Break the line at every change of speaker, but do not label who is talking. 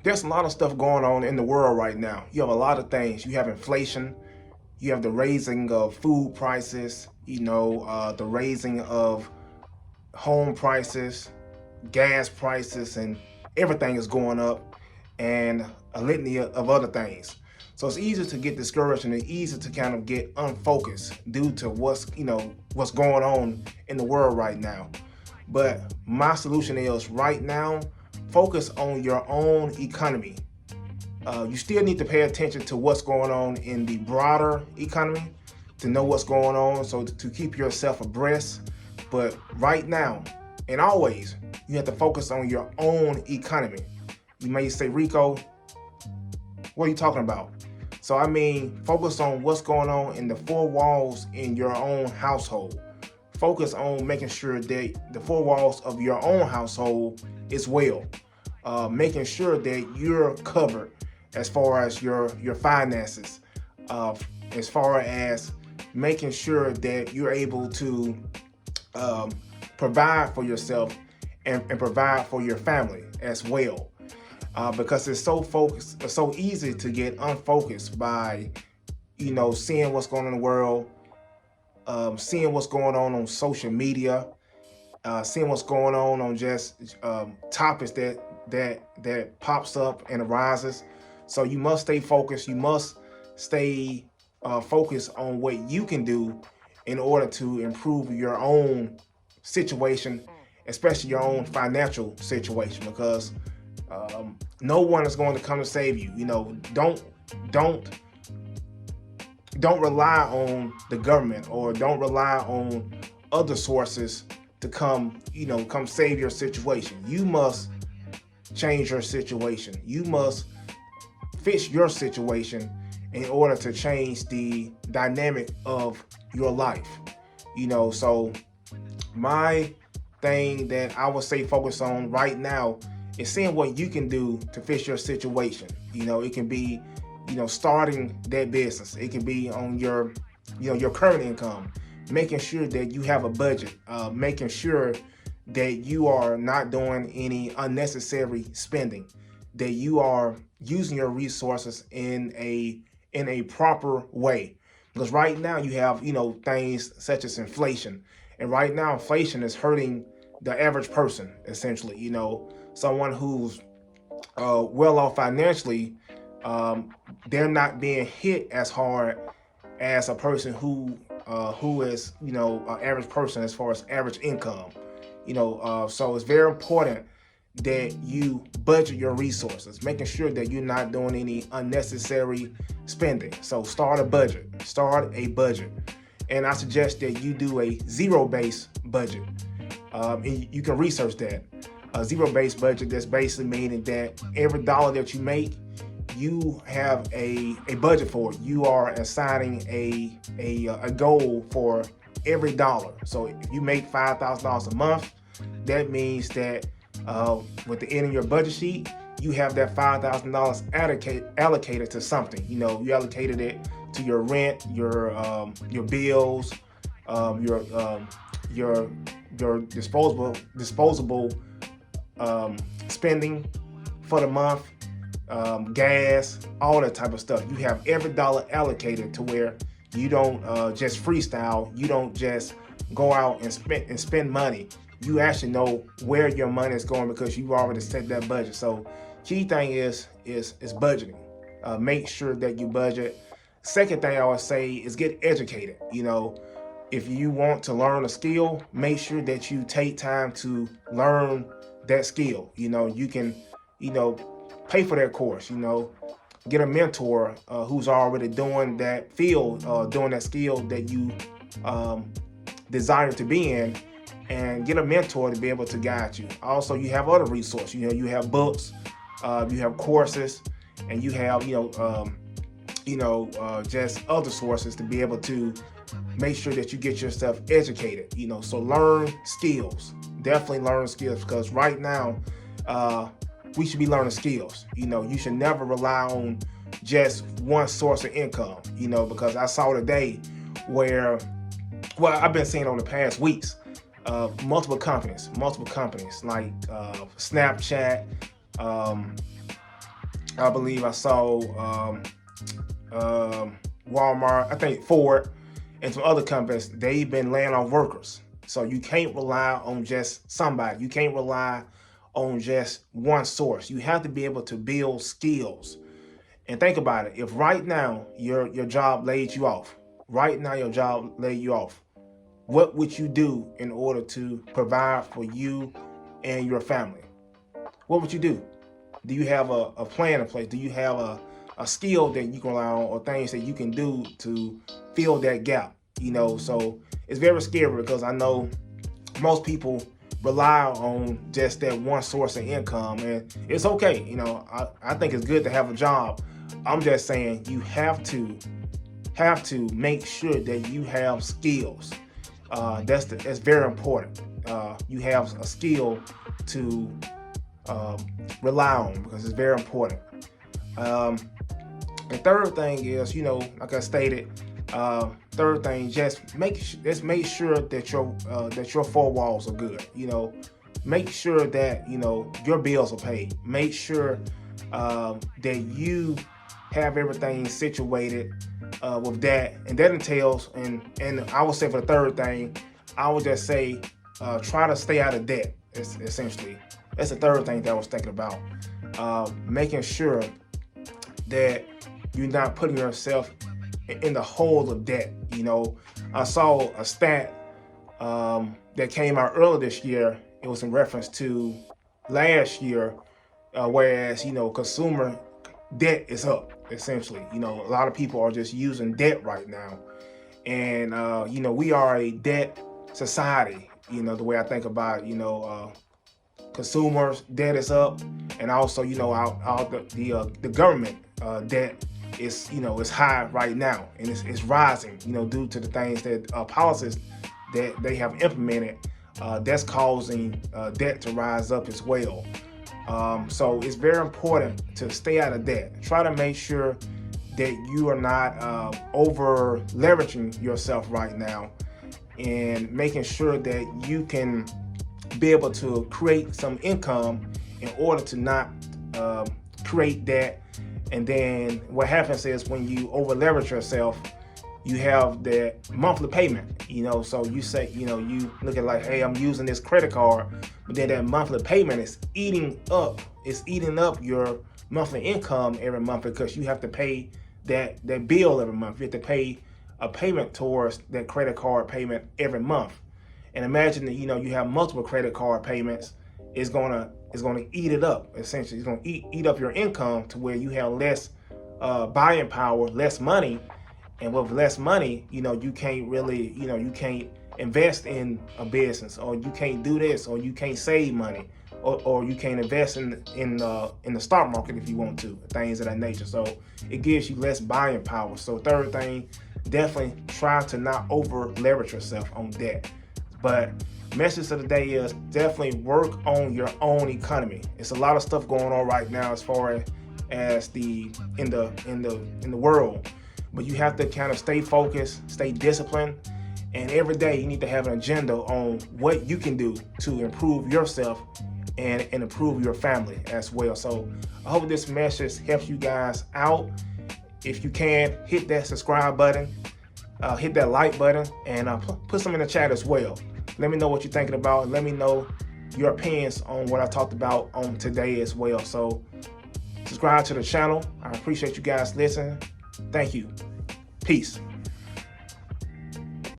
There's a lot of stuff going on in the world right now. You have a lot of things. You have inflation. You have the raising of food prices. The raising of home prices, gas prices, and everything is going up, and a litany of other things. So it's easy to get discouraged, and it's easy to kind of get unfocused due to what's going on in the world right now. But my solution is right now, focus on your own economy. You still need to pay attention to what's going on in the broader economy to know what's going on, so to keep yourself abreast. But right now and always, you have to focus on your own economy. You may say, Rico, what are you talking about? So I mean, focus on what's going on in the four walls in your own household. Focus on making sure that the four walls of your own household is well. Making sure that you're covered as far as your finances, as far as making sure that you're able to provide for yourself and provide for your family as well. Because it's so easy to get unfocused by, seeing what's going on in the world, seeing what's going on social media, seeing what's going on just topics that pops up and arises. So you must stay focused. You must stay focused on what you can do in order to improve your own situation, especially your own financial situation, because no one is going to come to save you. Don't rely on the government, or don't rely on other sources to come save your situation. You must change your situation. You must fix your situation in order to change the dynamic of your life. So my thing that I would say focus on right now is seeing what you can do to fix your situation. It can be, starting that business. It can be on your current income, making sure that you have a budget, making sure that you are not doing any unnecessary spending, that you are using your resources in a proper way. Because right now you have, things such as inflation. And right now inflation is hurting the average person, essentially. Someone who's well off financially, they're not being hit as hard as a person who is, an average person as far as average income. So it's very important that you budget your resources, making sure that you're not doing any unnecessary spending. So start a budget. And I suggest that you do a zero-based budget. And you can research that. A zero-based budget, that's basically meaning that every dollar that you make, you have a budget for it. You are assigning a goal for every dollar. So if you make $5,000 a month, that means that with the end of your budget sheet, you have that $5,000 allocated to something. You allocated it to your rent, your bills, your disposable spending for the month, gas, all that type of stuff. You have every dollar allocated to where you don't just freestyle. You don't just go out and spend money. You actually know where your money is going because you've already set that budget. So key thing is budgeting. Make sure that you budget. Second thing I would say is get educated. If you want to learn a skill, make sure that you take time to learn that skill. You can, pay for that course, get a mentor who's already doing that field, doing that skill that you desire to be in, and get a mentor to be able to guide you. Also, you have other resources. You have books, you have courses, and you have, just other sources to be able to make sure that you get yourself educated. So learn skills. Definitely learn skills, because right now, we should be learning skills. You should never rely on just one source of income, because I saw today where, I've been seeing over the past weeks, multiple companies like Snapchat, I believe I saw Walmart, I think Ford, and some other companies, they've been laying off workers. So you can't rely on just somebody. You can't rely on just one source. You have to be able to build skills. And think about it. If right now your job laid you off, what would you do in order to provide for you and your family? What would you do? Do you have a plan in place? Do you have a skill that you can rely on, or things that you can do to fill that gap? So it's very scary, because I know most people rely on just that one source of income, and it's okay. I think it's good to have a job. I'm just saying you have to make sure that you have skills. That's very important. You have a skill to rely on, because it's very important. The third thing is, like I stated, third thing, just make sure that your four walls are good. Make sure that your bills are paid. Make sure that you have everything situated with that, and that entails, and I would say for the third thing, I would just say try to stay out of debt. Essentially, that's the third thing that I was thinking about. Making sure that you're not putting yourself in the hole of debt. I saw a stat that came out earlier this year. It was in reference to last year, whereas consumer debt is up. Essentially, a lot of people are just using debt right now, and we are a debt society. The way I think about it, consumers debt is up, and also the government debt is is high right now, and it's rising due to the things that policies that they have implemented that's causing debt to rise up as well. So it's very important to stay out of debt. Try to make sure that you are not over leveraging yourself right now, and making sure that you can be able to create some income in order to not create debt. And then what happens is, when you over leverage yourself, you have that monthly payment. So you say, you look at like, hey, I'm using this credit card, but then that monthly payment is eating up your monthly income every month, because you have to pay that bill every month. You have to pay a payment towards that credit card payment every month. And imagine that you have multiple credit card payments. It's gonna eat it up. Essentially, it's gonna eat up your income to where you have less buying power, less money. And with less money, you can't really, you can't invest in a business, or you can't do this, or you can't save money, or you can't invest in the stock market if you want to, things of that nature. So it gives you less buying power. So third thing, definitely try to not over leverage yourself on debt. But message of the day is, definitely work on your own economy. It's a lot of stuff going on right now as far as in the world. But you have to kind of stay focused, stay disciplined, and every day you need to have an agenda on what you can do to improve yourself and improve your family as well. So I hope this message helps you guys out. If you can, hit that subscribe button, hit that like button, and put some in the chat as well. Let me know what you're thinking about. Let me know your opinions on what I talked about on today as well. So subscribe to the channel. I appreciate you guys listening. Thank you. Peace.